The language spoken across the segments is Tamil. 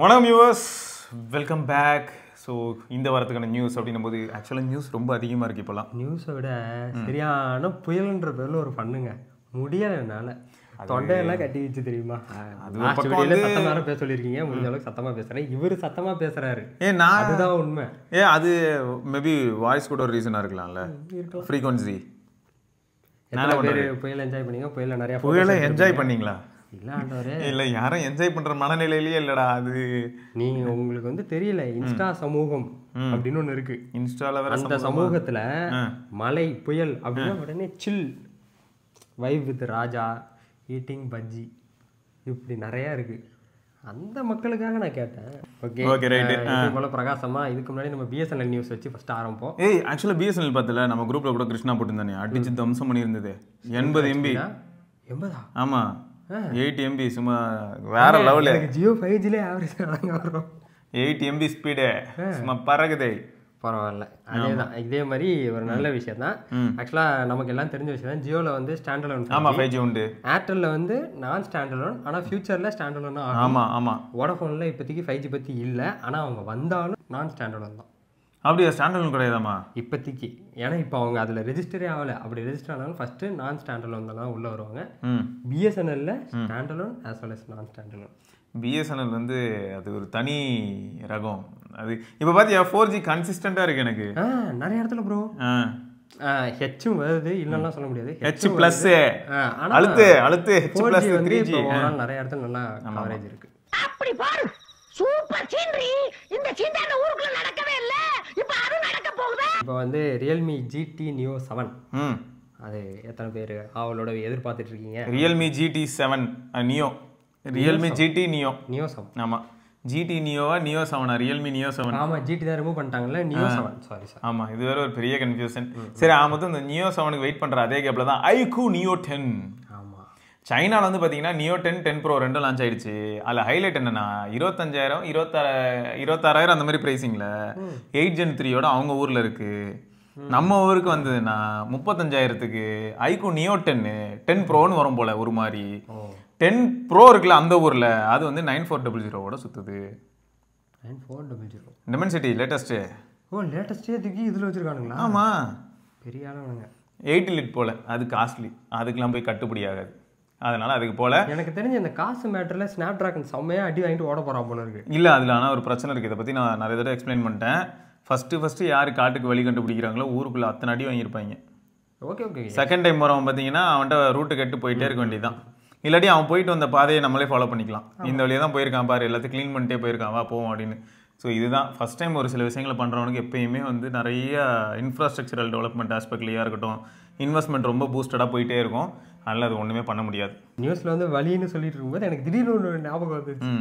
வணக்கம் வியூவர்ஸ், வெல்கம் பேக். ஸோ இந்த வாரத்துக்கான நியூஸ் அப்படின்னும்போது ஆக்சுவலாக நியூஸ் ரொம்ப அதிகமாக இருக்குது இப்போலாம். நியூஸை விட சரியான புயல்ன்ற பேரில் ஒரு பண்ணுங்க முடியல என்னால். தொண்டையெல்லாம் கட்டி வச்சு தெரியுமா? சத்தமாக வேற பேச சொல்லியிருக்கீங்க, முடிஞ்ச அளவுக்கு சத்தமாக பேசுகிறேன். இவர் சத்தமாக பேசுகிறாரு. அதுதான் உண்மை. அது மேபி வாய்ஸ் கூட ஒரு ரீசனாக இருக்கலாம்ல, ஃப்ரீக்வன்சி. எத்தனை பேர் புயல் என்ஜாய் பண்ணீங்க? புயலை என்ஜாய் பண்ணீங்களா? இல்ல யாரும் என்ஜாய் பண்ற மனநிலையிலேயே இல்லடா. அது நீங்க உங்களுக்கு வந்து தெரியல, இன்ஸ்டா சமூகம் அப்படின்னு ஒண்ணு இருக்கு. இன்ஸ்டால வேற அந்த சமூகத்துல மழை புயல் அப்படின்னா உடனே chill vibe with Raja eating bajji இப்படி நிறைய இருக்கு. அந்த மக்களுக்காக நான் கேட்டேன். Okay right. போல பிரகாசமா இதுக்கு முன்னாடி நம்ம பிஎஸ்என்எல் நியூஸ் வச்சு ஃபர்ஸ்ட் ஆரம்பிப்போம். ஆக்சுவலா பிஎஸ்என்எல் பார்த்தல நம்ம குரூப்ல கூட கிருஷ்ணா போட்டுருந்தானே, அடிச்சு தம்சம் பண்ணி இருந்தது. 80 MB. 80? ஆமா, 8 MB சும்மா வேற லெவல். ஜியோ 5Gலே ஆவரேஜ் வரும். 8 MB ஸ்பீடு சும்மா பறகுதே. பரவாயில்ல, அதேதான். இதே மாதிரி ஒரு நல்ல விஷயம் தான். ஆக்சுவலாக நமக்கு எல்லாம் தெரிஞ்ச விஷயம் தான். ஜியோவில் வந்து ஸ்டாண்ட் அலோன், ஆமாம் 5G உண்டு. ஏர்டெல்லில் வந்து நான் ஸ்டாண்ட் அலோன், ஆனால் ஃபியூச்சரில் ஸ்டாண்ட் அலோன். ஆமாம் ஆமாம். வோடஃபோனில் இப்போதைக்கு 5G பற்றி இல்லை, ஆனால் அவங்க வந்தாலும் நான் ஸ்டாண்ட் அலோன் தான். அப்படியா? ஸ்டாண்ட் அலோன் கிடையாதாம்மா இப்போதைக்கு? ஏன்னா இப்போ அவங்க அதில் ரெஜிஸ்டரே ஆகலை. அப்படி ரெஜிஸ்டர் ஆனாலும் ஃபஸ்ட்டு நான் ஸ்டாண்ட் அலோன் தான் உள்ளே வருவாங்க. பிஎஸ்என்எல்ல stand alone as well as நான் ஸ்டாண்ட் அலோன். பிஎஸ்என்எல் வந்து அது ஒரு தனி ரகம். அது இப்போ பார்த்தியா 4G கன்சிஸ்டண்டாக இருக்குது எனக்கு நிறைய இடத்துல. ப்ரோ ஹெச்சும் வருது, இல்லைன்னா சொல்ல முடியாது. ஹெச் ப்ளஸ் அழுத்து அழுத்து ஹெச் ப்ளஸ் 3G நிறைய இடத்துல நல்லா கவரேஜ் இருக்கு. அப்படி பாரு, சூப்பர் சீனரி. இந்த சீனரி ஊருக்குள்ள நடக்கவே இல்ல, இப்போ அது நடக்க போகுது. இப்போ வந்து ரியல்மி GT Neo 7, அது எத்தனை பேர் அவளோட எதிர்பார்த்துட்டு இருக்கீங்க? Realme GT 7 neo, Realme GT Neo 7. ஆமாம், GT Neoவா Neo 7? Realme Neo 7. ஆமாம், GT தான் ரிமூவ் பண்ணிட்டாங்கல்ல, Neo 7. Sorry sir. ஆமாம், இது வேற ஒரு பெரிய கன்ஃபியூஷன். சரி, மொத்தம் இந்த Neo 7க்கு வெயிட் பண்ணுற அதே கேப்பில் தான் iQOO Neo 10. ஆமாம், சைனாவில் வந்து பார்த்தீங்கன்னா Neo 10, 10 Pro ரெண்டும் லான்ச் ஆயிடுச்சு. அதில் ஹைலைட் என்னன்னா 25,000, 26,000 அந்த மாதிரி ப்ரைஸிங்கில் 8 Gen 3யோட அவங்க ஊரில் இருக்குது. நம்ம ஊருக்கு வந்ததுன்னா 35,000க்கு iQOO Neo 10 Proன்னு வரும் போல். ஒரு மாதிரி 10 Pro இருக்குல்ல அந்த ஊரில், அது வந்து 9400 சுற்றுது. 9400 டிமென்சிட்டி லேட்டஸ்ட்டு. லேட்டஸ்ட்டே தூக்கி இதில் வச்சுருக்கானுங்களா? ஆமாம், பெரிய ஆளுங்க. 8 லிட் போல், அது காஸ்ட்லி, அதுக்கெலாம் போய் கட்டுப்படி ஆகாது. அதனால அதுக்கு போல எனக்கு தெரிஞ்ச இந்த காசு மேட்டரில் ஸ்னாப் ட்ராகன் செம்மையாக அடி வாங்கிட்டு ஓட போகிறா போல இருக்கு. இல்லை, அதில் ஆனால் ஒரு பிரச்சனை இருக்குது. இதை பற்றி நான் நிறைய தடவை எக்ஸ்பிளைன் பண்ணிட்டேன். ஃபஸ்ட்டு யார் காட்டுக்கு வழி கண்டுபிடிக்கிறாங்களோ ஊருக்குள்ளே அத்தனை அடி வாங்கியிருப்பாங்க. ஓகே. செகண்ட் டைம் வரவன் பார்த்தீங்கன்னா அவன்கிட்ட ரூட்டு கட்டு போயிட்டே இருக்க வேண்டியதான். இல்லாட்டி அவன் போயிட்டு வந்த பாதையை நம்மளே ஃபாலோ பண்ணிக்கலாம். இந்த வழியாக தான் போயிருக்கான் பாரு, எல்லாத்தையும் க்ளீன் பண்ணிட்டே போயிருக்கான், வா போவோம் அப்படின்னு. ஸோ இதுதான் ஃபஸ்ட் டைம் ஒரு சில விஷயங்களை பண்ணுறவனுக்கு எப்பயுமே வந்து நிறைய இன்ஃப்ராஸ்ட்ரக்சரல் டெவலப்மெண்ட் ஆஸ்பெக்ட்லேயே இருக்கட்டும், இன்வெஸ்ட்மெண்ட் ரொம்ப பூஸ்டடாக போயிட்டே இருக்கும். அதனால் அது ஒன்றுமே பண்ண முடியாது. நியூஸில் வந்து வழின்னு சொல்லிட்டு இருக்கும்போது எனக்கு திடீர்னு ஒரு ஞாபகம் வந்துச்சு.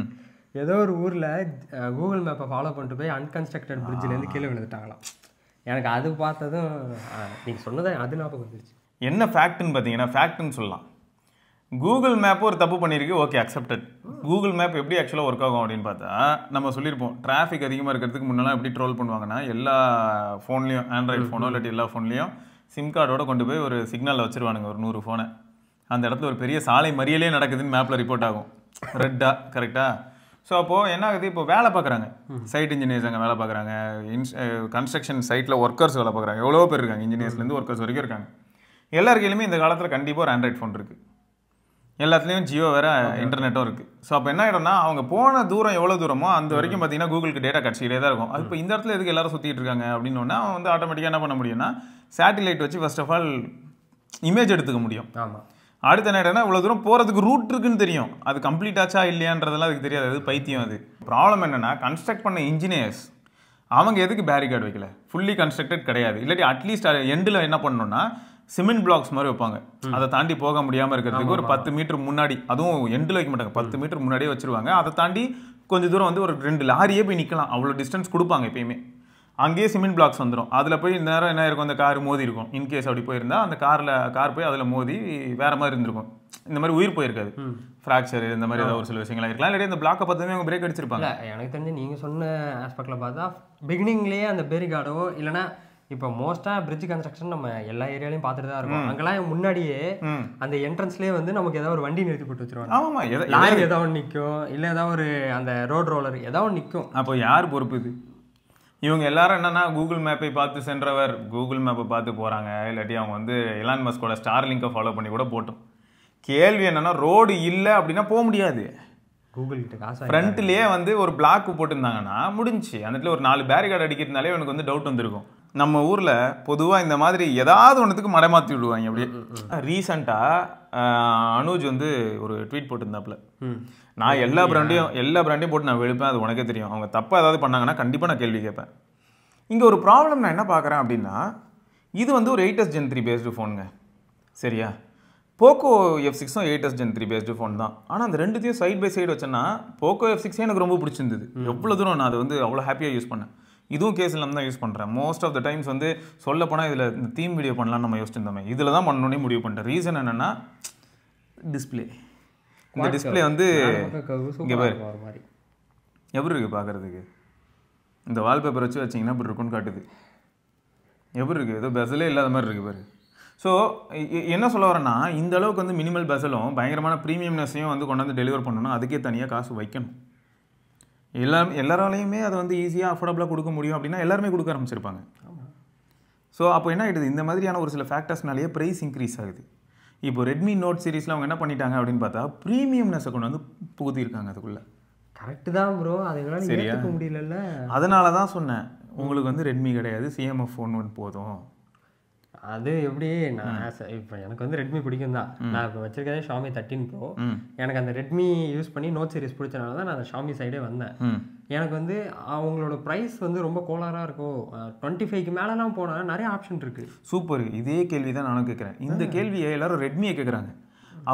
ஏதோ ஒரு ஊரில் கூகுள் மேப்பை ஃபாலோ பண்ணிட்டு போய் அன்கன்ஸ்ட்ரக்டட் பிரிட்ஜிலேருந்து கீழே விழுந்துட்டாங்களாம். எனக்கு அது பார்த்ததும் நீங்கள் சொன்னதை அது ஞாபகம் வந்துருச்சு. என்ன ஃபேக்ட்னு பார்த்தீங்கன்னா, ஃபேக்ட்னு சொல்லலாம். கூகுள் மேப் ஒரு தப்பு பண்ணியிருக்கு, ஓகே அக்செப்டட். கூகுள் மேப் எப்படி ஆக்சுவலாக ஒர்க் ஆகும் அப்படின்னு பார்த்தா, நம்ம சொல்லியிருப்போம் டிராஃபிக் அதிகமாக இருக்கிறதுக்கு முன்னெல்லாம் எப்படி ட்ரோல் பண்ணுவாங்கன்னா, எல்லா ஃபோன்லேயும், ஆண்ட்ராய்டு ஃபோனோ இல்லாட்டி எல்லா ஃபோன்லேயும் சிம் கார்டோட கொண்டு போய் ஒரு சிக்னலில் வச்சுருவானுங்க, ஒரு 100 ஃபோனை. அந்த இடத்துல ஒரு பெரிய சாலை மறியலே நடக்குதுன்னு மேப்பில் ரிப்போர்ட் ஆகும், ரெட்டாக. கரெக்டாக? ஸோ அப்போது என்ன ஆகுது, இப்போ வேலை பார்க்குறாங்க, சைட் இன்ஜினியர்ஸ் அங்கே வேலை பார்க்குறாங்க, கன்ஸ்ட்ரக்ஷன் சைட்டில் ஒர்க்கர்ஸ் வேலை பார்க்குறாங்க, எவ்வளோ பேர் இருக்காங்க, இன்ஜினியர்ஸ்லேருந்து ஒர்க்கர்ஸ் வரைக்கும் இருக்காங்க. எல்லார் கையிலுமே இந்த காலத்தில் கண்டிப்பாக ஒரு ஆண்ட்ராய்டு ஃபோன் இருக்குது. எல்லாத்துலேயும் ஜியோ வேறு இன்டர்நெட்டும் இருக்குது. ஸோ அப்போ என்ன ஆகிடும்னா, அவங்க போன தூரம் எவ்வளோ தூரமோ அந்த வரைக்கும் பார்த்தீங்கன்னா கூகுளுக்கு டேட்டா கிடச்சிக்கிட்டே தான் இருக்கும். அது இப்போ இந்த இடத்துல எதுக்கு எல்லாரும் சுற்றிட்டு இருக்காங்க அப்படின்னா, அவன் வந்து ஆட்டோமேட்டிக்காக என்ன பண்ண முடியும்னா, சேட்டிலைட் வச்சு ஃபர்ஸ்ட் ஆஃப் ஆல் இமேஜ் எடுத்துக்க முடியும். ஆமாம். அடுத்த என்ன இவ்வளோ தூரம் போகிறதுக்கு ரூட் இருக்குன்னு தெரியும், அது கம்ப்ளீட் ஆச்சா இல்லையான்றதெல்லாம் அதுக்கு தெரியாது. அது பைத்தியம். அது ப்ராப்ளம் என்னென்னா, கன்ஸ்ட்ரக்ட் பண்ண இன்ஜினியர்ஸ் அவங்க எதுக்கு பேரிகார்டு வைக்கல, ஃபுல்லி கன்ஸ்ட்ரக்டட் கிடையாது. இல்லாட்டி அட்லீஸ்ட் எண்டில் என்ன பண்ணணும்னா சிமெண்ட் பிளாக்ஸ் மாதிரி வைப்பாங்க, அதை தாண்டி போக முடியாமல் இருக்கிறதுக்கு ஒரு 10 மீட்டர் முன்னாடி, அதுவும் எண்டில் வைக்க மாட்டாங்க, 10 மீட்டர் முன்னாடியே வச்சுருவாங்க. அதை தாண்டி கொஞ்சம் தூரம் வந்து ஒரு 2 லாரியே போய் நிற்கலாம், அவ்வளோ டிஸ்டன்ஸ் கொடுப்பாங்க எப்பயுமே. அங்கேயே சிமெண்ட் பிளாக்ஸ் வந்துடும். அதில் போய் இந்த நேரம் என்ன இருக்கும், அந்த கார் மோதி இருக்கும். இன்கேஸ் அப்படி போயிருந்தால் அந்த கார் போய் அதில் மோதி வேறு மாதிரி இருந்திருக்கும். இந்த மாதிரி உயிர் போயிருக்காது, ஃப்ராக்சர் இந்த மாதிரி ஏதாவது ஒரு சில விஷயங்களாக இருக்கலாம். இல்லாட்டி இந்த பிளாக்கை பார்த்துமே அவங்க பிரேக் அடிச்சிருப்பாங்க. எனக்கு தெரிஞ்சு நீங்கள் சொன்ன ஆஸ்பெக்டில் பார்த்தா பிகினிங்லேயே அந்த பேரிகார்டோ இல்லைனா இப்போ மோஸ்ட்டாக பிரிட்ஜ் கன்ஸ்ட்ரக்ஷன் நம்ம எல்லா ஏரியாலையும் பார்த்துட்டு தான் இருக்கோம். அங்கெல்லாம் முன்னாடியே அந்த என்ட்ரன்ஸ்லேயே வந்து நமக்கு ஏதாவது ஒரு வண்டி நிறுத்தி போட்டு வச்சிருவாங்க. ஆமாமா, லாரி ஏதாவது ஒன்று நிற்கும், இல்லை ஏதாவது ஒரு அந்த ரோட் ரோலர் ஏதாவது ஒன்று நிற்கும். அப்போ யார் பொறுப்பு இது? இவங்க எல்லாரும் என்னன்னா கூகுள் மேப்பை பார்த்து சென்றவர் கூகுள் மேப்பை பார்த்து போகிறாங்க, இல்லாட்டி அவங்க வந்து எலான் மஸ்கோட ஸ்டார்லிங்கை ஃபாலோ பண்ணி கூட போட்டோம். கேள்வி என்னன்னா, ரோடு இல்லை அப்படின்னா போக முடியாது. கூகுள் கிட்ட காசு ஃப்ரண்ட்லேயே வந்து ஒரு பிளாக் போட்டிருந்தாங்கன்னா முடிஞ்சு. அந்த இடத்துல ஒரு 4 பேரிகார்டு அடிக்கிறதுனாலே எனக்கு வந்து டவுட் வந்திருக்கும். நம்ம ஊரில் பொதுவாக இந்த மாதிரி ஏதாவது ஒன்றுத்துக்கு மடைமாற்றி விடுவாங்க. அப்படியே ரீசெண்டாக அனுஜ் வந்து ஒரு ட்வீட் போட்டிருந்தாப்புல, நான் எல்லா பிராண்டையும் போட்டு நான் வெளுப்பேன், அது உனக்கே தெரியும். அவங்க தப்பாக ஏதாவது பண்ணாங்கன்னா கண்டிப்பாக நான் கேள்வி கேட்பேன். இங்கே ஒரு ப்ராப்ளம் நான் என்ன பார்க்குறேன் அப்படின்னா, இது வந்து ஒரு 8s Gen 3 பேஸ்டு ஃபோனுங்க, சரியா? போக்கோ F6ம் 8s Gen 3 பேஸ்டு ஃபோன் தான். ஆனால் அந்த ரெண்டுத்தையும் சைட் பை சைடு வச்சேன்னா போக்கோ F6 எனக்கு ரொம்ப பிடிச்சிருந்தது. எவ்வளோ தூரம் நான் அதை வந்து அவ்வளோ ஹாப்பியாக யூஸ் பண்ணேன். இதுவும் கேஸ் இல்லாமல் தான் யூஸ் பண்ணுறேன். மோஸ்ட் ஆஃப் த டைம்ஸ் வந்து சொல்ல போனால் இதில் இந்த தீம் வீடியோ பண்ணலான்னு நம்ம யோசிச்சிருந்தோமே, இதில் தான் பண்ணணுன்னே முடிவு பண்ணிட்டேன். ரீசன் என்னென்னா டிஸ்பிளே. இந்த டிஸ்பிளே வந்து இங்கே பாரு எப்படி இருக்குது பார்க்குறதுக்கு. இந்த வால்பேப்பர் வச்சு வச்சிங்கன்னா இப்படி இருக்குன்னு காட்டுது. எப்படி இருக்குது? ஏதோ பெசலே இல்லாத மாதிரி இருக்குது பாரு. ஸோ என்ன சொல்ல வரேன்னா, இந்த அளவுக்கு வந்து மினிமல் பெசலும் பயங்கரமான ப்ரீமியம்னஸையும் வந்து கொண்டு வந்து டெலிவர் பண்ணணும். அதுக்கே தனியாக காசு வைக்கணும். எல்லாராலையுமே அதை வந்து ஈஸியாக அஃபோர்டபுளாக கொடுக்க முடியும் அப்படின்னா எல்லாருமே கொடுக்க ஆரம்பிச்சிருப்பாங்க. ஸோ அப்போ என்ன ஆகிடுது, இந்த மாதிரியான ஒரு சில ஃபேக்டர்ஸ்னாலேயே ப்ரைஸ் இன்க்ரீஸ் ஆகுது. இப்போ ரெட்மி நோட் சீரிஸில் அவங்க என்ன பண்ணிட்டாங்க அப்படின்னு பார்த்தா ப்ரீமியம்னஸை கொண்டு வந்து புகுத்திருக்காங்க அதுக்குள்ளே. கரெக்டு தான் ப்ரோ, அதனால ஏற்றுக்க முடியல. அதனால தான் சொன்னேன், உங்களுக்கு வந்து ரெட்மி கிடையாது, CMF ஃபோன் ஒன்று போதும். அது எப்படி, நான் இப்போ எனக்கு வந்து ரெட்மி பிடிக்கும் தான். நான் இப்போ வச்சிருக்கதே Xiaomi 13 Pro. எனக்கு அந்த ரெட்மி யூஸ் பண்ணி நோட் சீரிஸ் பிடிச்சனால தான் நான் அந்த Xiaomi சைடே வந்தேன். எனக்கு வந்து அவங்களோட ப்ரைஸ் வந்து ரொம்ப கோளாராக இருக்கும். 25க்கு மேலெலாம் போனால் நிறைய ஆப்ஷன் இருக்குது. சூப்பர். இதே கேள்வி தான் நானும் கேட்குறேன். இந்த கேள்வியை எல்லாரும் ரெட்மியை கேட்குறாங்க.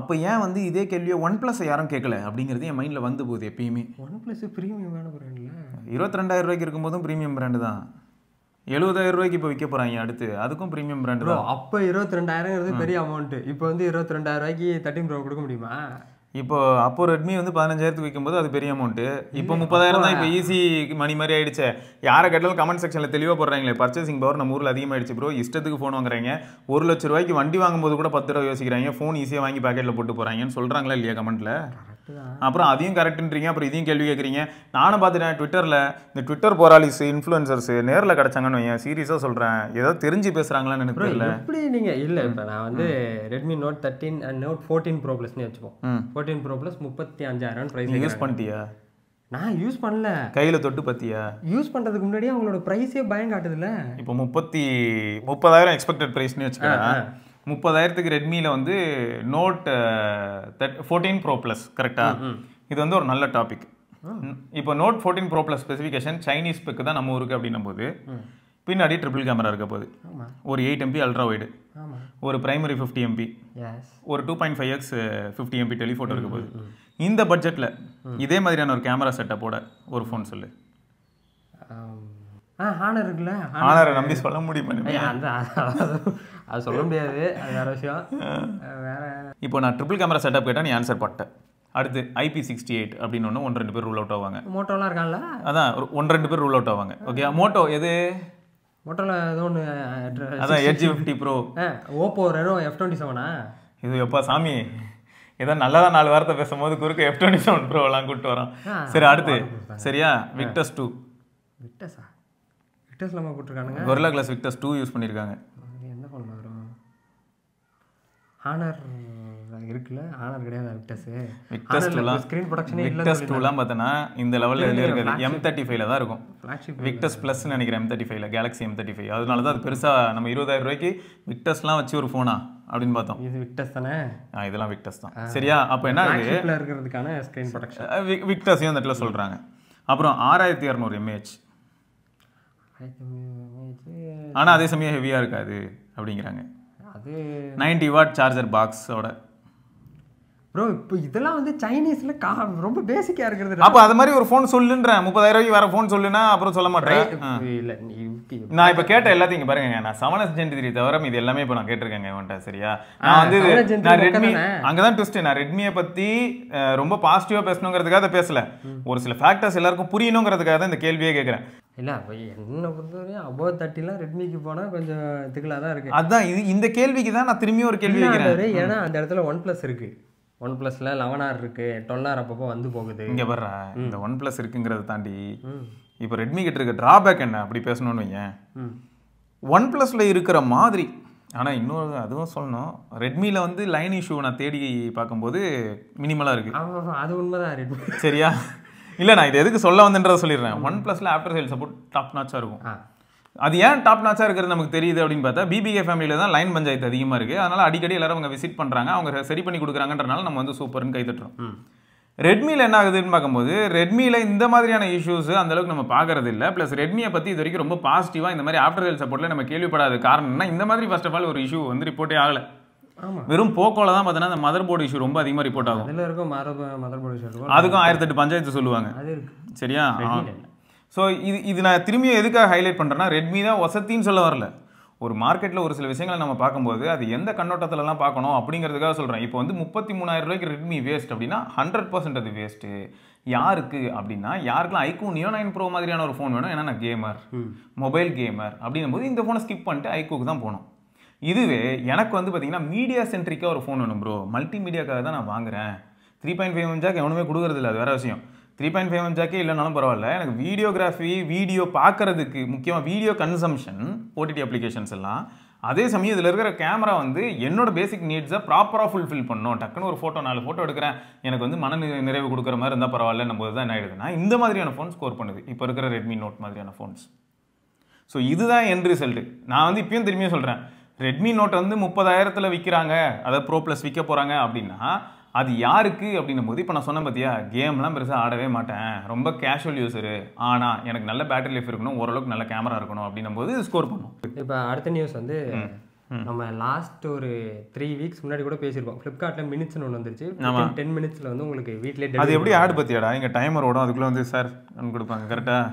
அப்போ ஏன் வந்து இதே கேள்வியை OnePlus யாரும் கேட்கல அப்படிங்கிறது என் மைண்டில் வந்து போகுது எப்பயுமே. OnePlus ப்ரீமியமான பிராண்டில் 22,000 ரூபாய்க்கு இருக்கும்போதும் ப்ரீமியம் பிராண்டு தான். 70,000 ரூபாய்க்கு இப்போ விற்க போகிறாங்க அடுத்து, அதுக்கும் ப்ரீமியம் பிராண்டு தான். அப்போ 22,000ங்கிறது பெரிய அமௌண்ட்டு. இப்போ வந்து 22,000 ரூபாய்க்கு 13 Pro கொடுக்க முடியுமா? அப்போ ரெட்மி வந்து 15,000க்கு விற்கும்போது அது பெரிய அமௌண்ட்டு. இப்போ 30,000 தான். இப்போ ஈஸி மணி மாதிரி ஆயிடுச்சு. யாரை கேட்டாலும் கமெண்ட் செக்ஷனில் தெளிவாக போடுறாங்களே, பர்ச்சேசிங் பவர் நம்ம ஊரில் அதிகமாகிடுச்சு ப்ரோ, இஷ்டத்துக்கு ஃபோன் வாங்குறாங்க. 1 லட்ச ரூபாய்க்கு வண்டி வாங்கும்போது கூட 10 ரூபா யோசிக்கிறாங்க, ஃபோன் ஈஸியாக வாங்கி பேக்கெட்டில் போட்டு போகிறாங்கன்னு சொல்கிறாங்களா இல்லையா கமெண்ட்டில்? அப்புறம் அதையும் கரெக்டுன்றீங்க, அப்புறம் இதையும் கேள்வி கேட்குறீங்க. நானும் பார்த்துட்டேன் ட்விட்டரில், இந்த ட்விட்டர் போராளிஸ் இன்ஃப்ளூயன்சர்ஸ் நேரில் கிடச்சாங்கன்னு வையன், சீரியஸாக சொல்கிறேன், ஏதோ தெரிஞ்சு பேசுகிறாங்களான்னு எனக்கு தெரியல. எப்படி நீங்கள் இல்லை, இப்போ நான் வந்து Redmi Note 13 and Note 14 Pro ப்ளஸ்னு வச்சுப்போம். 14 Pro ப்ளஸ் 35,000 ப்ரைஸ். யூஸ் பண்ணிட்டியா? நான் யூஸ் பண்ணல. கையில் தொட்டு பார்த்தியா? யூஸ் பண்ணுறதுக்கு முன்னாடியே அவங்களோட ப்ரைஸே பயம் காட்டுதுல்ல. இப்போ 30,000 எக்ஸ்பெக்டட் ப்ரைஸ்னு வச்சுக்கிறேன். 30,000க்கு ரெட்மியில் வந்து நோட் 14 Pro ப்ளஸ் கரெக்டாக? இது வந்து ஒரு நல்ல டாபிக். இப்போ Note 14 Pro plus specification Chinese ஸ்பெக்கு தான் நம்ம ஊருக்கு அப்படின்னும் போது, பின்னாடி ட்ரிபிள் கேமரா இருக்க போகுது, ஒரு 8 MP அல்ட்ரா வைடு, ஒரு பிரைமரி 50 MP, ஒரு 2.5x 50 MP டெலிஃபோட்டோ இருக்க போகுது. இந்த பட்ஜெட்டில் இதே மாதிரியான ஒரு கேமரா செட்டப்போட ஒரு ஃபோன் சொல்லு. ஹானர் இருக்குல்ல, ஹானரை நம்பி சொல்ல முடியுமா? அந்த அது சொல்ல முடியாது, அது வேற விஷயம். வேற இப்போ நான் ட்ரிபிள் கேமரா செட்டப் கேட்டால் நீ ஆன்சர் பண்ணிட்டேன். அடுத்து IP68 அப்படின்னு ஒன்று 1-2 பேர் ரூல் அவுட் ஆவாங்க. மோட்டோலாம் இருக்கான்ல, அதான் 1-2 பேர் ரூல் அவுட் ஆவாங்க. ஓகே, மோட்டோ எது? மோட்டோவில் ஏதோ ஒன்று, அதான் Edge 50 Pro. Oppo Reno F27. இது எப்பா சாமி, ஏதோ நல்லதான் 4 வாரத்தை பேசும்போது குறுக்க F27 Proலாம் கூப்பிட்டு வரோம். சரி, அடுத்து சரியா விக்டஸ் 2. விக்டஸா? விக்டஸ் நம்ம கூப்பிட்டுருக்கானுங்க. கொரில்லா கிளாஸ் விக்டஸ் 2 யூஸ் பண்ணியிருக்காங்க. என்ன பண்ண வரும்? ஹானர் இருக்குல்ல, ஹானர் கிடையாது விக்டஸ். விக்டஸ் 2லாம் ஸ்க்ரீன் ப்ரொடக்ஷனே இல்ல. விக்டஸ் 2லாம் பார்த்தனா இந்த லெவல்ல இருக்காது. M35ல தான் இருக்கும். விக்டஸ் ப்ளஸ் நினைக்கிறேன் M35ல, கேலக்ஸி M35. அதனால தான் அது பெருசா நம்ம 20,000 ரூபாய்க்கு விக்டஸ்லாம் வச்சு ஒரு ஃபோனா அப்படின்னு பார்த்தோம். இது விக்டஸ் தானே? இதெல்லாம் விக்டஸ் தான். சரியா? அப்போ என்ன ஆகுது, இருக்கிறதுக்கான ஸ்க்ரீன் ப்ரொடக்ஷன் விக்டஸையும் அந்த இடத்துல சொல்றாங்க. அப்புறம் 6200 mAh, ஆனால் அதே சமயம் ஹெவியாக இருக்காது அப்படிங்கிறாங்க. அது 90 வாட் சார்ஜர் பாக்ஸோட. ப்ரோ இப்போ இதெல்லாம் வந்து சைனீஸ்ல ரொம்ப பேசிக்கா இருக்கிறது. அப்போ அது மாதிரி ஒரு ஃபோன் சொல்லுன்றேன், 30,000 ரூபாய்க்கு வேற ஃபோன் சொல்லுன்னா அப்புறம் சொல்ல மாட்டேன். இல்ல நான் இப்போ கேட்ட எல்லாத்தையும் பாருங்க, நான் 7S Gen 3 தவிர இது எல்லாமே இப்போ நான் கேட்டிருக்கேங்க இவன்ட்ட. சரியா, நான் வந்து நான் ரெட்மி, அங்கதான் ட்விஸ்ட். நான் ரெட்மியை பத்தி ரொம்ப பாசிட்டிவா பேசணுங்கிறதுக்காக பேசல, ஒரு சில ஃபேக்டர்ஸ் எல்லாருக்கும் புரியணுங்கிறதுக்காக தான் இந்த கேள்வியே கேட்குறேன். இல்லை அப்போ என்ன பொறுத்தவரையும் அபோவ் 30 ரெட்மிக்கு போனால் கொஞ்சம் திகலாக தான் இருக்குது. அதுதான் இந்த கேள்விக்கு தான் நான் திரும்பியும் ஒரு கேள்வி கேட்குறேன். ஏன்னா அந்த இடத்துல OnePlus இருக்குது, OnePlusல 11R இருக்குது, 12R அப்பப்போ வந்து போகுது. இங்கே வர்ற இந்த OnePlus இருக்குங்கிறத தாண்டி இப்போ ரெட்மி கிட்ட இருக்க ட்ராபேக் என்ன அப்படி பேசணும்னு வைங்க. OnePlusல இருக்கிற மாதிரி, ஆனால் இன்னொரு அதுவும் சொல்லணும், ரெட்மியில் வந்து லைன் இஷ்யூ நான் தேடி பார்க்கும்போது மினிமலாக இருக்குது. அது உண்மைதான் ரெட்மி. சரியா, இல்லை நான் இது எதுக்கு சொல்ல வந்துன்றதை சொல்லிடுறேன். OnePlusல ஆஃப்டர் சேல் சப்போர்ட் டாப் நாச்சாக இருக்கும். அது ஏன் டாப் நாச்சாக இருக்கிறது நமக்கு தெரியுது அப்படின்னு பார்த்தா, பிபிகே ஃபேமிலியில் தான் லைன் பஞ்சாயத்து அதிகமாக இருக்குது. அதனால் அடிக்கடி எல்லாரும் அவங்க விசிட் பண்ணுறாங்க, அவங்க சரி பண்ணி கொடுக்குறாங்கன்றனால நம்ம வந்து சூப்பர்னு கைத்தட்டுறோம். ரெட்மியில் என்ன ஆகுதுன்னு பார்க்கும்போது, ரெட்மியில் இந்த மாதிரியான இஷ்யூஸ் அந்தளவுக்கு நம்ம பார்க்கறது இல்லை. ப்ளஸ் ரெட்மியை பற்றி இது வரைக்கும் ரொம்ப பாசிட்டிவாக இந்த மாதிரி ஆஃப்டர் சேல் சப்போர்ட்டில் நம்ம கேள்விப்படாத காரணம்னா, இந்த மாதிரி ஃபர்ஸ்ட் ஆஃப் ஆல் ஒரு இஷ்யூ வந்து ரிப்போர்ட்டே ஆகலை. வெறும் போக்கோல தான் பார்த்தீங்கன்னா அந்த மதர் போர்டு இஷ்யூ ரொம்ப அதிகமாக ரிப்போர்ட் ஆகும். அதில் இருக்கும் மதர் போர்டு இஷ்யூ, அதுக்கும் 1008 பஞ்சாயத்து சொல்லுவாங்க. சரியா, ஸோ இது நான் திரும்பியும் எதுக்காக ஹைலைட் பண்ணுறேன்னா, ரெட்மி தான் வசத்தின்னு சொல்ல வரல. ஒரு மார்க்கெட்டில் ஒரு சில விஷயங்களை நம்ம பார்க்கும்போது அது எந்த கண்ணோட்டத்திலலாம் பார்க்கணும் அப்படிங்கிறதுக்காக சொல்கிறேன். இப்போ வந்து 33,000 ரூபாய்க்கு ரெட்மி வேஸ்ட் அப்படின்னா 100% அது வேஸ்ட்டு. யாருக்கு அப்படின்னா, யாருக்கெல்லாம் iQOO Neo 9 Pro மாதிரியான ஒரு ஃபோன் வேணும், ஏன்னா நான் கேமர், மொபைல் கேமர் அப்படின்னும் போது இந்த ஃபோனை ஸ்கிப் பண்ணிட்டு iQOOக்கு தான் போகணும். இதுவே எனக்கு வந்து பார்த்தீங்கன்னா மீடியா சென்ட்ரிக்காக ஒரு ஃபோன் வேணும் ப்ரோ, மல்டி மீடியாக்காக தான் நான் வாங்குறேன். 3.5mm ஜாக் எவனுமே கொடுக்குறதில்ல, அது வேறு விஷயம். 3.5mm ஜாக்கே இல்லைனாலும் பரவாயில்ல, எனக்கு வீடியோகிராஃபி, வீடியோ பார்க்கறதுக்கு, முக்கியமாக வீடியோ கன்சம்ஷன், ஓடிடி அப்ளிகேஷன்ஸ் எல்லாம், அதே சமயம் இதில் இருக்கிற கேமரா வந்து என்னோட பேசிக் நீட்ஸை ப்ராப்பராக ஃபுல்ஃபில் பண்ணணும். டக்குன்னு ஒரு ஃபோட்டோ 4 ஃபோட்டோ எடுக்கிறேன், எனக்கு வந்து மன நிறைவு கொடுக்குற மாதிரி இருந்தால் பரவாயில்ல, நம்ம தான் என்ன ஆகிடுதுன்னா இந்த மாதிரியான ஃபோன் ஸ்கோர் பண்ணுது இப்போ இருக்கிற ரெட்மி நோட் மாதிரியான ஃபோன்ஸ். ஸோ இதுதான் என் ரிசல்ட்டு. நான் வந்து இப்பயும் திரும்பியும் சொல்கிறேன், ரெட்மி நோட் வந்து 30,000 விற்கிறாங்க, அதாவது ப்ரோ ப்ளஸ் விற்க போகிறாங்க அப்படின்னா அது யாருக்கு அப்படின்னும் போது, இப்போ நான் சொன்னேன் பார்த்தியா, கேம்லாம் பெருசாக ஆடவே மாட்டேன், ரொம்ப கேஷுவல் யூஸரு, ஆனால் எனக்கு நல்ல பேட்டரி லைஃப் இருக்கணும், ஓரளவுக்கு நல்ல கேமரா இருக்கணும் அப்படின்னும் போது ஸ்கோர் பண்ணும். இப்போ அடுத்த நியூஸ் வந்து நம்ம லாஸ்ட் ஒரு 3 வீக்ஸ் முன்னாடி கூட பேசியிருப்போம். ஃப்ளிப்கார்ட்டில் மினிட்ஸ்னு ஒன்று வந்துருச்சு. 10 மினிட்ஸில் வந்து உங்களுக்கு வீட்டிலே அது எப்படி ஆட் பற்றியாடா, இங்கே டைமர் ஓடும், அதுக்குள்ளே வந்து சார் கொடுப்பாங்க கரெக்டாக,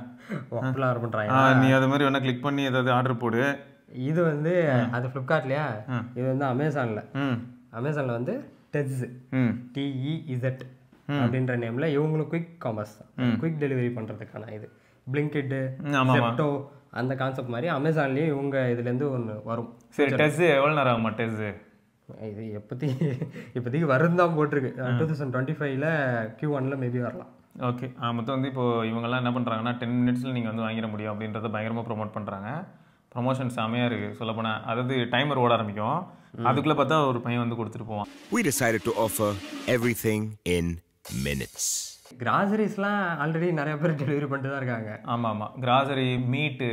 அப்படிலாம் ஆர்டர் பண்ணுறாங்க. நீ அது மாதிரி வேணால் கிளிக் பண்ணி ஏதாவது ஆர்டர் போடு. இது வந்து அது ஃப்ளிப்கார்ட்லையா, இது வந்து அமேசானில் வந்து டெஸ் TEZ அப்படின்ற நேமில் இவங்களும் குயிக் காமர்ஸ், குயிக் டெலிவரி பண்ணுறதுக்கான இது பிளிங்கிட், ஜெப்டோ அந்த கான்செப்ட் மாதிரி அமேசான்லேயும் இவங்க இதுலேருந்து ஒன்று வரும். சரி, டெஸ் எவ்வளோ நேரம் ஆகுமா? டெஸ் இது இப்போதைக்கு வரும் தான் போட்டிருக்கு. 2025ல் Q1 மேபி வரலாம். ஓகே, மொத்தம் வந்து இப்போது இவங்கெல்லாம் என்ன பண்ணுறாங்கன்னா 10 மினிட்ஸில் நீங்கள் வந்து வாங்கிட முடியும் அப்படின்றத பயங்கரமாக ப்ரொமோட் பண்ணுறாங்க. ப்ரொமோஷன் செமையாக இருக்குது சொல்லப்போனால். அதாவது டைமர் ஓட ஆரம்பிக்கும், அதுக்குள்ளே பார்த்தா ஒரு பையன் வந்து கொடுத்துட்டு போவான். We decided to offer everything in minutes. கிராசரிஸ்லாம் ஆல்ரெடி நிறைய பேர் டெலிவரி பண்ணிட்டு தான் இருக்காங்க. ஆமாம், கிராசரி, மீட்டு,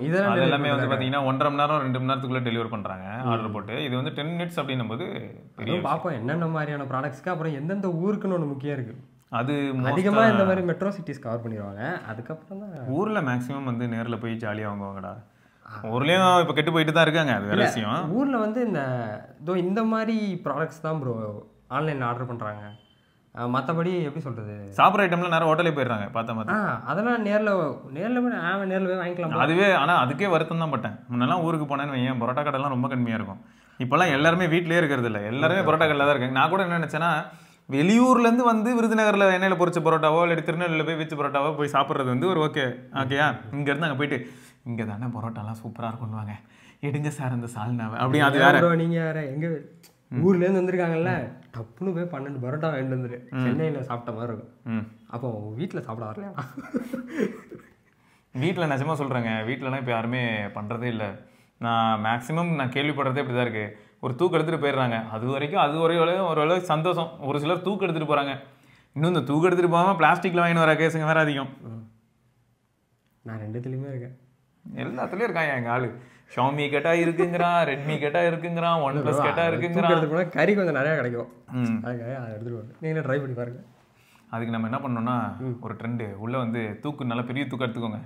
இதெல்லாம் எல்லாமே வந்து பார்த்தீங்கன்னா 1.5 மணி நேரம் 2 மணி நேரத்துக்குள்ளே டெலிவரி பண்ணுறாங்க ஆர்டர் போட்டு. இது வந்து 10 மினிட்ஸ் அப்படின்னும் போது பெரிய பார்ப்போம் என்னென்ன மாதிரியான ப்ராடக்ட்ஸ்க்கு. அப்புறம் எந்தெந்த ஊருக்குன்னு ஒன்று முக்கியம் இருக்குது, அது அதிகமாக இந்த மாதிரி மெட்ரோ சிட்டிஸ் கவர் பண்ணிடுவாங்க. அதுக்கப்புறம் தான் ஊரில் மேக்ஸிமம் வந்து நேரில் போய் ஜாலியாக வாங்குவாங்கடா. ஊர்லேயும் இப்போ கெட்டு போயிட்டு தான் இருக்காங்க, அது வேறு விஷயம். ஊரில் வந்து இந்த மாதிரி ப்ராடக்ட்ஸ் தான் ப்ரோ ஆன்லைனில் ஆர்டர் பண்ணுறாங்க. மற்றபடி எப்படி சொல்கிறது, சாப்பிட்ற ஐட்டம்லாம் நேரம் ஹோட்டலே போயிடுறாங்க பார்த்தா மாதிரி. அதெல்லாம் நேரில் போய் வாங்கிக்கலாம். அதுவே ஆனால் அதுக்கே வருத்தம் தான் பட்டேன். முன்னெல்லாம் ஊருக்கு போனேன்னு வையன், பரோட்டா கடைலாம் ரொம்ப கம்மியாக இருக்கும். இப்போல்லாம் எல்லாருமே வீட்டிலே இருக்கிறது இல்லை, எல்லாருமே பரோட்டா கடையில் தான் இருக்காங்க. நான் கூட என்ன நினச்சேன்னா, வெளியூர்லேருந்து வந்து விருதுநகரில் எண்ணெயில் பொரிச்ச பரோட்டாவோ இல்லை திருநெல்வேலியில் போய் வச்ச பரோட்டாவோ போய் சாப்பிட்றது வந்து ஒரு ஓகேயா, இங்கேருந்து அங்கே போயிட்டு இங்கே தானே பரோட்டாலாம் சூப்பராக இருக்கும்வாங்க, எடுங்க சார் அந்த சால்னாவை அப்படி. அது வேற, நீங்கள் வேறு எங்கே ஊர்லேருந்து வந்திருக்காங்கல்ல, டப்புன்னு போய் 12 பரோட்டா வாங்கிட்டு வந்துரு, சென்னையில் சாப்பிட்ட மாதிரி இருக்கும். அப்போ வீட்டில் சாப்பிட வரலையா? வீட்டில் நிஜமாக சொல்கிறேங்க, வீட்டிலலாம் இப்போ யாருமே பண்ணுறதே இல்லை. நான் மேக்ஸிமம் நான் கேள்விப்படுறதே இப்படி தான் இருக்குது. ஒரு தூக்கு எடுத்துகிட்டு போயிடுறாங்க, அது வரைக்கும் ஓரளவு சந்தோஷம். ஒரு சிலர் தூக்கு எடுத்துகிட்டு போகிறாங்க, இன்னும் இந்த தூக்கு எடுத்துகிட்டு போகாமல் பிளாஸ்டிக்கில் வாங்கிட்டு வர கேஸுங்க வேறு அதிகம். நான் ரெண்டுத்துலேயுமே இருக்கேன், எல்லாத்துலேயும் இருக்காங்க எங்கள் ஆளு. ஷாமி கேட்டால் இருக்குங்கிறான், ரெட்மி கேட்டால் இருக்குங்கிறான், OnePlus கேட்டால் இருக்குங்கிறான். கறி கொஞ்சம் நிறையா கிடைக்கும், அதுக்காக அதை எடுத்துகிட்டு வாங்க. நீங்களே ட்ரை பண்ணி பாருங்கள். அதுக்கு நம்ம என்ன பண்ணோம்னா, ஒரு ட்ரெண்டு உள்ளே வந்து தூக்கு, நல்லா பெரிய தூக்கு எடுத்துக்கோங்க,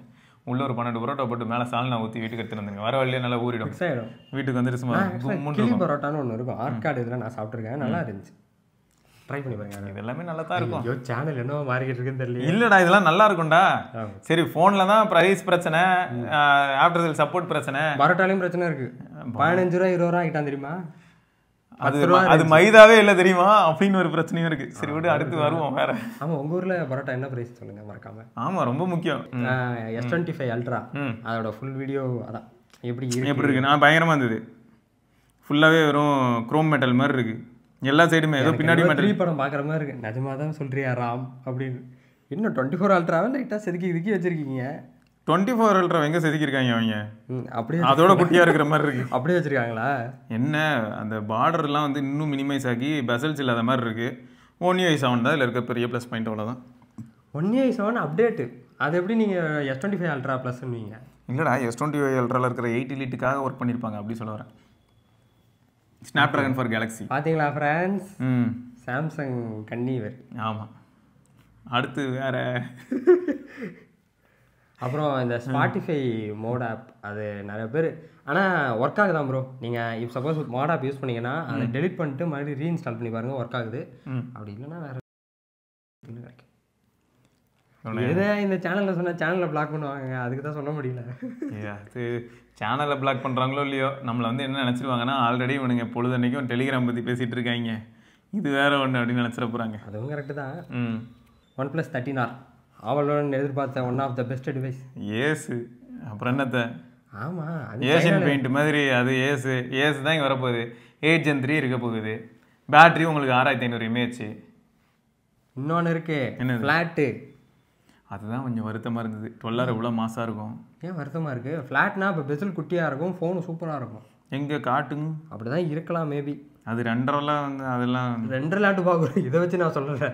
உள்ளே ஒரு 12 பரோட்டா போட்டு மேலே சால்னா ஊற்றி வீட்டுக்கு எடுத்துட்டு வந்துருங்க. வர வழியிலே நல்லா ஊறிடும், வீட்டுக்கு வந்துட்டு சும்மா கிளி பரோட்டான்னு ஒன்று இருக்கும், ஆற்காடு இதில் நான் சாப்பிட்ருக்கேன், நல்லா இருந்துச்சு. ட்ரை பண்ணி பாருங்க. இது எல்லாமே நல்லா தான் இருக்கும். ஐயோ சேனல் என்னவோ மாறிக்கிட்டு இருக்குன்னு தெரியல. இல்லடா இதெல்லாம் நல்லா இருக்கும்டா. சரி ஃபோன்ல தான் பிரைஸ் பிரச்சனை, ஆஃப்டர் சேல் சப்போர்ட் பிரச்சனை, பரோட்டாலையும் பிரச்சனை இருக்கு. 15 ரூபா 20 ரூபா ஆகிட்டான் தெரியுமா? அது மைதாவே இல்லை தெரியுமா அப்படின்னு ஒரு பிரச்சனையும் இருக்கு. சரி விடு, அடுத்து வருவோம் வேற. ஆமா, உங்க ஊர்ல பரோட்டா என்ன பிரைஸ் சொல்லுங்க மறக்காம. ஆமா ரொம்ப முக்கியம். S25 அல்ட்ரா அதோட ஃபுல் வீடியோ அதான் எப்படி இருக்கு. நான் பயங்கரமா இருந்தது. ஃபுல்லாவே வெறும் குரோம் மெட்டல் மாதிரி இருக்கு எல்லா சைடுமே. ஏதோ பின்னாடி மெட்டல் படம் பாக்குற மாதிரி இருக்கு. நிஜமா தான் சொல்றியா ராம் அப்படின்னு. இன்னும் 24 அல்ட்ராவை லைட்டா செதுக்கி வச்சிருக்கீங்க. 24 அல்ட்ரா எங்க செதுக்கிருக்காங்க அவங்க? அப்படியே அதோட குட்டியா இருக்கிற மாதிரி இருக்கு. அப்படியே வச்சிருக்காங்களா? என்ன அந்த பார்டர்லாம் வந்து இன்னும் மினிமைஸ் ஆகி பெசல்ஸ் இல்லாத மாதிரி இருக்கு. 1UI7 தான் இதில் இருக்க பெரிய ப்ளஸ் பாயிண்ட். அவ்வளோதான். 1UI7 update. அது எப்படி நீங்கள் S25 அல்ட்ரா ப்ளஸ்ன்னுவீங்க? இல்லைடா, S25 அல்ட்ராவில் இருக்கிற 8 எலிட்டுக்காக ஒர்க் பண்ணியிருப்பாங்க அப்படி சொல்ல வரேன். ஸ்னாப் ட்ராகன் ஃபார் கேலக்ஸி பார்த்தீங்களா ஃப்ரெண்ட்ஸ்? சாம்சங் கன்னிவர். ஆமாம். அடுத்து வேற அப்புறம் இந்த ஸ்பாட்டிஃபை மோட் ஆப் அது நிறைய பேர் ஆனால் ஒர்க் ஆகுதான் ப்ரோ. நீங்கள் இப்போ சப்போஸ் மோட் ஆப் யூஸ் பண்ணிங்கன்னா அதை டெலிட் பண்ணிட்டு மறுபடியும் ரீஇன்ஸ்டால் பண்ணி பாருங்கள், ஒர்க் ஆகுது. அப்படி இல்லைன்னா வேறு கிடைக்கும். எதை இந்த சேனலில் சொன்னால் சேனலில் பிளாக் பண்ணுவாங்க, அதுக்கு தான் சொல்ல முடியல. அது சேனலில் பிளாக் பண்ணுறாங்களோ இல்லையோ, நம்மளை வந்து என்ன நினச்சிருவாங்கன்னா ஆல்ரெடி இவனுங்க பொழுதன்னைக்கும் டெலிகிராம் பற்றி பேசிகிட்டு இருக்காங்க, இது வேற ஒன்று அப்படின்னு நினச்சிட போகிறாங்க. அதுவும் கரெக்டு தான். OnePlus 13R அவளுடன் எதிர்பார்த்த one of the best device. ஏசு அப்புறம் என்னத்த? ஆமாம், ஏஷியன் பெயிண்ட் மாதிரி அது ஏசு தான் இங்கே வரப்போகுது. 8 Gen 3 இருக்க போகுது. பேட்ரி உங்களுக்கு 6500 mAh. இன்னொன்று இருக்கு என்ன ஃப்ளாட்டு. அதுதான் கொஞ்சம் வருத்தமாக இருந்தது. 12R எவ்வளோ மாசாக இருக்கும். ஏன் வருத்தமாக இருக்குது? ஃப்ளாட்னா இப்போ பெசல் குட்டியாக இருக்கும், ஃபோனு சூப்பராக இருக்கும். எங்கே காட்டுங்க? அப்படி தான் இருக்கலாம் மேபி. அது 2.5 வந்து அதெல்லாம் 2 பார்க்குறோம். இதை வச்சு நான் சொல்லலை.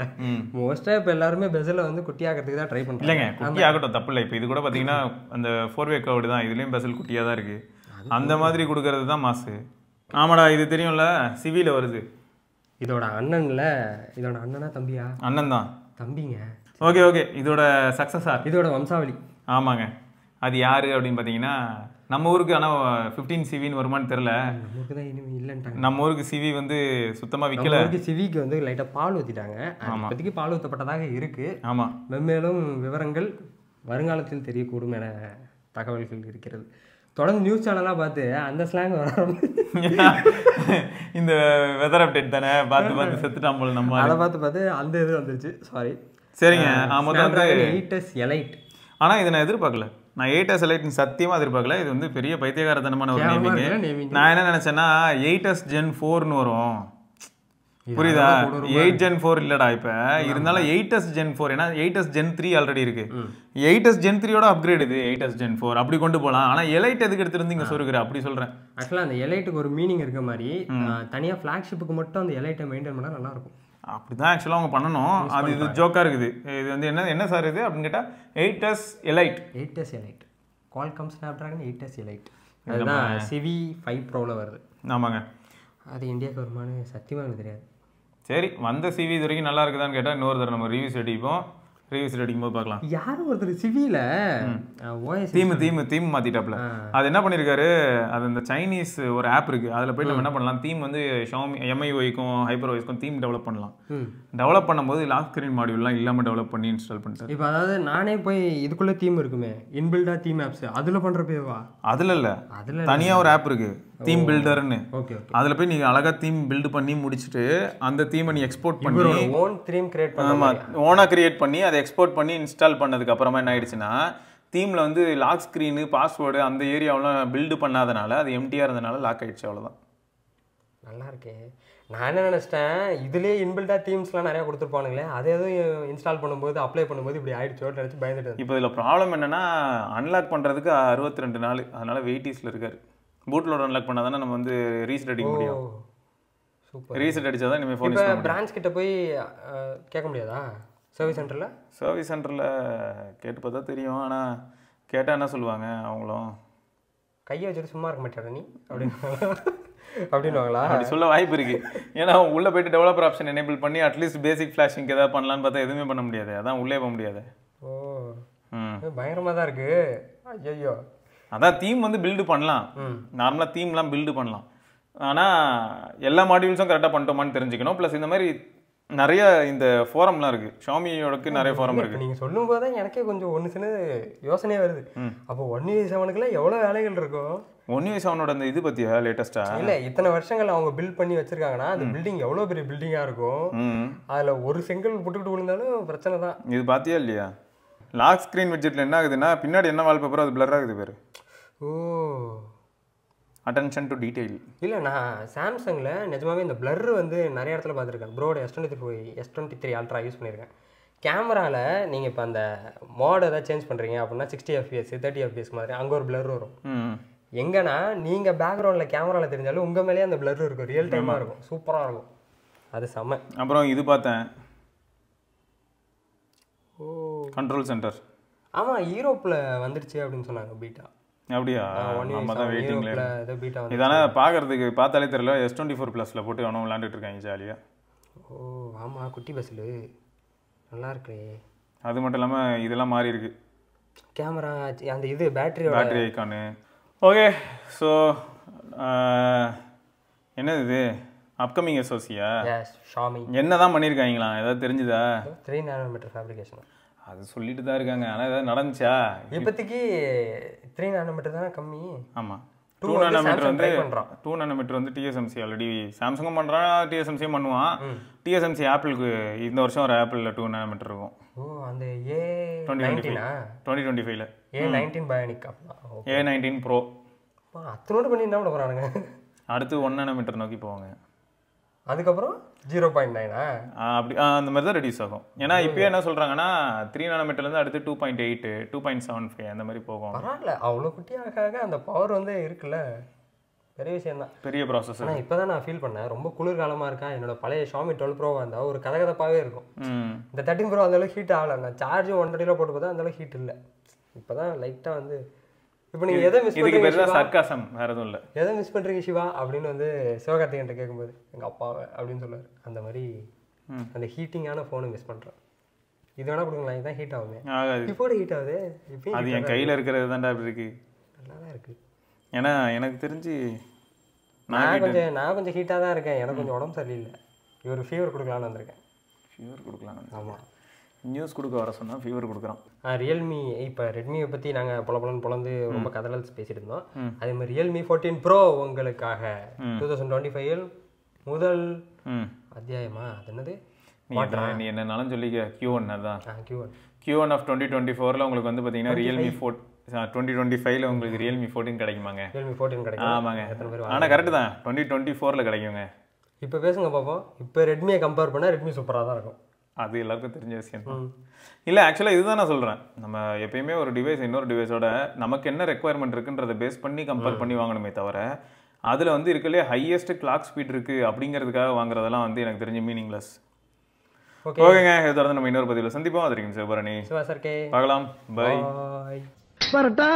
மோஸ்ட்டாக இப்போ எல்லாருமே பெசலை வந்து குட்டியாகிறதுக்கு தான் ட்ரை பண்ணுறாங்க. இல்லைங்க, குட்டி ஆகட்டும் தப்பு இல்லை. இப்போ இது கூட பார்த்தீங்கன்னா அந்த 4-way கர்வ்டு தான், இதுலேயும் பெசல் குட்டியாக தான் இருக்குது. அந்த மாதிரி கொடுக்கறது தான் மாசு. ஆமாடா, இது தெரியும்ல, சிவியில் வருது. இதோட அண்ணனா தம்பியா? அண்ணன் தான். தம்பிங்க. ஓகே இதோட சக்ஸஸார், இதோட வம்சாவளி. ஆமாங்க. அது யாரு அப்படின்னு பார்த்தீங்கன்னா நம்ம ஊருக்கு. ஆனால் 15 சிவின்னு வருமானு தெரில. நமக்கு தான் இனிமே இல்லைன்ட்டாங்க. நம்ம ஊருக்கு சிவி வந்து சுத்தமாக விற்கல. சிவிக்கு வந்து லைட்டாக பால் ஊற்றிட்டாங்க. இப்போதைக்கு பால் ஊற்றப்பட்டதாக இருக்கு. ஆமாம், மென்மேலும் விவரங்கள் வருங்காலத்தில் தெரியக்கூடும் என தகவல்கள் இருக்கிறது. தொடர்ந்து நியூஸ் சேனலாக பார்த்து அந்த ஸ்லாங் வர இந்த வெதர் அப்டேட் தானே பார்த்து செத்துட்டான் போல. நம்ம அதை பார்த்து அந்த இது வந்துருச்சு. சாரி. சரிங்க. மொத்தம் 8S Elite. ஆனால் இதை நான் எதிர்பார்க்கல. நான் 8S Eliteன்னு சத்தியமாக எதிர்பார்க்கல. இது வந்து பெரிய பைத்தியகாரத்தனமான ஒரு நேமிங். நான் என்ன நினச்சேன்னா 8S Gen 4ன்னு வரும். புரியுதா? 8 Gen 4 இல்லடா இப்போ இருந்தாலும் 8S Gen 4. ஏன்னா 8S Gen 3 ஆல்ரெடி இருக்கு. 8S Gen 3யோட அப்கிரேட் இது 8S Gen 4. அப்படி கொண்டு போகலாம். ஆனால் எலைட் எதுக்கு எடுத்துருந்து இங்கே சொருகிற அப்படி சொல்கிறேன். ஆக்சுவலாக அந்த எலைட்டுக்கு ஒரு மீனிங் இருக்க மாதிரி தனியாக ஃப்ளாக்ஷிப்புக்கு மட்டும் அந்த எலைட்டை மெயின்டைன் பண்ணால் நல்லாயிருக்கும். அப்படிதான் ஆக்சுவலாக அவங்க பண்ணணும். அது இது ஜோக்காக இருக்குது. இது வந்து என்ன சார் இது அப்படின்னு கேட்டால் 8S Elite. 8S Elite Qualcomm Snapdragon 8S Elite. அதுதான் CV5 Proவில் வருது. ஆமாங்க. அது இந்தியாவுக்கு வருமானு சத்தியமாக எனக்கு தெரியாது. சரி, வந்த சிவி இது வரைக்கும் நல்லா இருக்குதான்னு கேட்டால் இன்னொரு தடவை நம்ம ரிவ்யூஸ் அடிப்போம். ரிவ்யூஸ் அடிக்கும்போது பார்க்கலாம். யாரும் ஒருத்தர் சிவியில் தீம் மாற்றிட்டாப்ல. அது என்ன பண்ணியிருக்காரு, அது இந்த சைனீஸ் ஒரு ஆப் இருக்குது. அதில் போய்ட்டு நம்ம என்ன பண்ணலாம், தீம் வந்து ஷாமி MIUIக்கும் HyperOSக்கும் தீம் டெவலப் பண்ணலாம். டெவலப் பண்ணும்போது லாக் ஸ்க்ரீன் மாடியூல்லாம் இல்லாமல் டெவலப் பண்ணி இன்ஸ்டால் பண்ணிட்டார். இப்போ அதாவது நானே போய் இதுக்குள்ளே தீம் இருக்குமே இன்பில்டா தீம் ஆப்ஸ், அதில் பண்ணுறப்பேவா? அதில் இல்லை, அதில் தனியாக ஒரு ஆப் இருக்குது தீம் பில்டர்னு. ஓகே, அதில் போய் நீங்கள் அழகாக தீம் பில்டு பண்ணி முடிச்சுட்டு அந்த தீமை நீ எக்ஸ்போர்ட் பண்ணி ஓன் தீம் கிரியேட் பண்ணி, ஆமாம் ஓனாக கிரியேட் பண்ணி அதை எக்ஸ்போர்ட் பண்ணி இன்ஸ்டால் பண்ணதுக்கு அப்புறமா என்ன ஆயிடுச்சுன்னா தீமில் வந்து லாக் ஸ்க்ரீனு பாஸ்வேர்டு அந்த ஏரியாவெலாம் பில்டு பண்ணாதனால அது எம்டியாக இருந்தனால லாக் ஆகிடுச்சு. அவ்வளோதான். நல்லா இருக்கே. நான் என்ன நினச்சிட்டேன், இதுலேயே இன்பில்டா தீம்ஸ்லாம் நிறையா கொடுத்துருப்பானுங்களே, அதை எதுவும் இன்ஸ்டால் பண்ணும்போது அப்ளை பண்ணும்போது இப்படி ஆகிடுச்சோன்னு நினச்சி பயந்துட்டு. இப்போ இதில் ப்ராப்ளம் என்னென்னா அன்லாக் பண்ணுறதுக்கு 62 நாள், அதனால் வெயிட்டிஸில் இருக்கார். பூட்லோட அன்லாக் பண்ணால் தானே நம்ம வந்து ரீசெட் அடிக்க முடியும். சூப்பர். ரீசெட் அடித்தா தான் இனிமேல் ஃபோன். இப்போ பிரான்ச் கிட்ட போய் கேட்க முடியாதா சர்வீஸ் சென்டரில்? சர்வீஸ் சென்டரில் கேட்டு பார்த்தா தெரியும். ஆனால் கேட்டால் என்ன சொல்லுவாங்க, அவங்களும் கையை வச்சுட்டு சும்மா இருக்க மாட்டேன் நீ அப்படின்னுவாங்களா? அப்படி சொல்ல வாய்ப்பு இருக்குது. ஏன்னா உள்ளே போய்ட்டு டெவலப்பர் ஆப்ஷன் எனேபிள் பண்ணி அட்லீஸ்ட் பேசிக் ஃப்ளாஷிங் ஏதாவது பண்ணலான்னு பார்த்தா எதுவுமே பண்ண முடியாது. அதான் உள்ளே போக முடியாது. ஓ பயங்கரமாக தான் இருக்குது. ஐயோ, அதான் தீம் வந்து பில்டு பண்ணலாம், நார்மலாக தீம்லாம் பில்டு பண்ணலாம். ஆனால் எல்லா மாடியூல்ஸும் கரெக்டாக பண்ணிட்டோமான்னு தெரிஞ்சுக்கணும். ப்ளஸ் இந்த மாதிரி நிறைய இந்த ஃபோரம்லாம் இருக்கு. ஷாமியோடக்கு நிறைய ஃபோரம் இப்போ இருக்கு. நீங்கள் சொல்லும் போது தான் எனக்கே கொஞ்சம் ஒன்று சின்ன யோசனையே வருது. அப்போ 1UI7க்குலாம் எவ்வளோ வேலைகள் இருக்கும். 1UI7ஓட அந்த இது பத்தியா லேட்டஸ்டா? இல்லை, இத்தனை வருஷங்கள் அவங்க பில்ட் பண்ணி வச்சிருக்காங்கன்னா அந்த பில்டிங் எவ்வளோ பெரிய பில்டிங்காக இருக்கும். அதில் ஒரு செங்கல் புட்டுக்கிட்டு விழுந்தாலும் பிரச்சனை தான். இது பாத்தியா இல்லையா? லாக் ஸ்க்ரீன் விட்ஜெட்ல என்ன ஆகுதுன்னா பின்னாடி என்ன வால்பேப்பரோ அது பிளர் ஆகுது பேரு. ஓ, அட்டென்ஷன் டு டீடைல். இல்லை, நான் சாம்சங்கில் நிஜமாவே இந்த பிளர் வந்து நிறைய இடத்துல பார்த்துருக்கேன். ப்ரோட S23 அல்ட்ரா யூஸ் பண்ணியிருக்கேன். கேமராவில் நீங்கள் இப்போ அந்த மோட் ஏதாவது சேஞ்ச் பண்ணுறீங்க அப்படின்னா 60 FPS 30 FPS மாதிரி அங்கே ஒரு பிளர் வரும். எங்கன்னா நீங்கள் பேக்ரவுண்டில் கேமராவில் தெரிஞ்சாலும் உங்கள் மேலேயே அந்த பிளர் இருக்கும். ரியல் டைமாக இருக்கும். சூப்பராக இருக்கும். அது செம்ம. அப்புறம் இது பார்த்தேன், கண்ட்ரோல் சென்டர். ஆமாம், யூரோப்பில் வந்துருச்சு அப்படின்னு சொன்னாங்க பீட்டா. அப்படியா? நம்ம தான் வெயிட்டிங்ல. பீட்டா இதானே பார்க்கறதுக்கு பார்த்தாலே தெரியல. S24 போட்டு அவனும் விளையாண்டுட்டு இருக்காங்க ஜாலியாக. ஓ ஆமாம், குட்டி பஸ்ஸில் நல்லா இருக்கு. அது மட்டும் இல்லாமல் இதெல்லாம் மாறி இருக்கு. கேமரா அந்த இது பேட்டரி ஐக்கானு. ஓகே, ஸோ என்னது இது அப்கமிங் SoCயா? ஷாமி என்ன தான் பண்ணியிருக்காங்களா? ஏதாவது தெரிஞ்சுதா? 3 nm ஃபேப்ரிகேஷன் அது சொல்லிட்டு தான் இருக்காங்க. ஆனால் ஏதாவது நடந்துச்சா? இப்போதைக்கு 3 nm தானே கம்மி. ஆமாம், 2 nm வந்து 2 nm வந்து TSMC ஆல்ரெடி சாம்சங்கும் பண்ணுறான், TSMCயும் பண்ணுவான். TSMC ஆப்பிளுக்கு இந்த வருஷம் ஒரு ஆப்பிளில் 2 nm இருக்கும். ஓ, அந்த A19 2025 A19 bionic A19 Pro. அத்தனோடு பண்ணி என்ன பண்ண போகிறானுங்க? அடுத்து 1 nm நோக்கி போவாங்க. அதுக்கப்புறம் 0.9 அப்படி அந்த மாதிரி தான் ரெடியூஸ் ஆகும். ஏன்னா இப்போயே என்ன சொல்கிறாங்கன்னா 3 nm அடுத்து 2.8 2.75 அந்த மாதிரி போகும். பரவாயில்ல, அவ்வளோ குட்டியாக அந்த பவர் வந்து இருக்குல்ல, பெரிய விஷயம் தான். பெரிய ப்ராசஸ். ஆனால் இப்போ தான் நான் ஃபீல் பண்ணேன், ரொம்ப குளிர்காலமாக இருக்கா. என்னோட பழைய ஷாமி 12 Pro இருந்தால் ஒரு கதகதப்பாகவே இருக்கும். இந்த 13 Pro அந்தளவுக்கு ஹீட் ஆகலை. நான் சார்ஜும் 120 போட்டு பார்த்தா அந்தளவுக்கு ஹீட் இல்லை. இப்போ தான் லைட்டாக வந்து இப்போ நீங்கள் எதை மிஸ் பண்ணுறீங்க? சர்க்காசம் வேற எதுவும் இல்லை. எதை மிஸ் பண்ணுறீங்க சிவா அப்படின்னு வந்து சிவகார்த்திகன்ட்ட கேட்கும்போது எங்கள் அப்பாவை அப்படின்னு சொல்லுவார். அந்த மாதிரி அந்த ஹீட்டிங்கான ஃபோனை மிஸ் பண்ணுறேன். இது வேணா கொடுங்களா? இதுதான் ஹீட் ஆகுது. இப்போ ஹீட் ஆகுது. இப்போ அது என் கையில் இருக்கிறது தான்டா அப்படி இருக்கு. நல்லா தான் இருக்குது. ஏன்னா எனக்கு தெரிஞ்சு நான் கொஞ்சம் ஹீட்டாக தான் இருக்கேன். எனக்கு கொஞ்சம் உடம்பு சரியில்லை. இவர் ஃபீவர் கொடுக்கலான்னு வந்திருக்கேன். ஃபீவர் கொடுக்கலாம்? ஆமாம், நியூஸ் கொடுக்க வர சொன்னால் ஃபீவர் கொடுக்குறான். ரியல்மி இப்போ ரெட்மியை பற்றி நாங்கள் பொலந்து ரொம்ப கதறல் பேசிட்டு இருந்தோம். அதே மாதிரி ரியல்மி 14 Pro உங்களுக்காக 2025 முதல் அத்தியாயமா? அது என்னது? நீ என்னன்னாலும் சொல்லிக்க. Q1 தான். Q1 of 2024 உங்களுக்கு வந்து பார்த்தீங்கன்னா ரியல்மி 2025 உங்களுக்கு ரியல்மி 14 கிடைக்குமாங்க? ரியல்மி 14 கிடைக்கும். ஆமாங்க. ஆனால் கரெக்டு தான், 2024 கிடைக்குங்க. இப்போ பேசுங்க பார்ப்போம். இப்போ ரெட்மியை கம்பேர் பண்ணால் ரெட்மி சூப்பராக தான் இருக்கும். அது எல்லாருக்கும் தெரிஞ்ச விஷயம் தான். இல்லை, ஆக்சுவலாக இதுதான் நான் சொல்கிறேன். நம்ம எப்பயுமே ஒரு டிவைஸ் இன்னொரு டிவைஸோட நமக்கு என்ன ரெக்குவயர்மெண்ட் இருக்குன்றதை பேஸ் பண்ணி கம்பேர் பண்ணி வாங்கணுமே தவிர அதில் வந்து இருக்கலே ஹையஸ்ட் கிளாக் ஸ்பீட் இருக்குது அப்படிங்கிறதுக்காக வாங்குறதெல்லாம் வந்து எனக்கு தெரிஞ்ச மீனிங்லெஸ். ஓகேங்க, இதை தொடர்ந்து நம்ம இன்னொரு பதிவில் சந்திப்போம். அது வரைக்கும் சிவபரணி சிவா சார் பார்க்கலாம். பை. வரட்டா.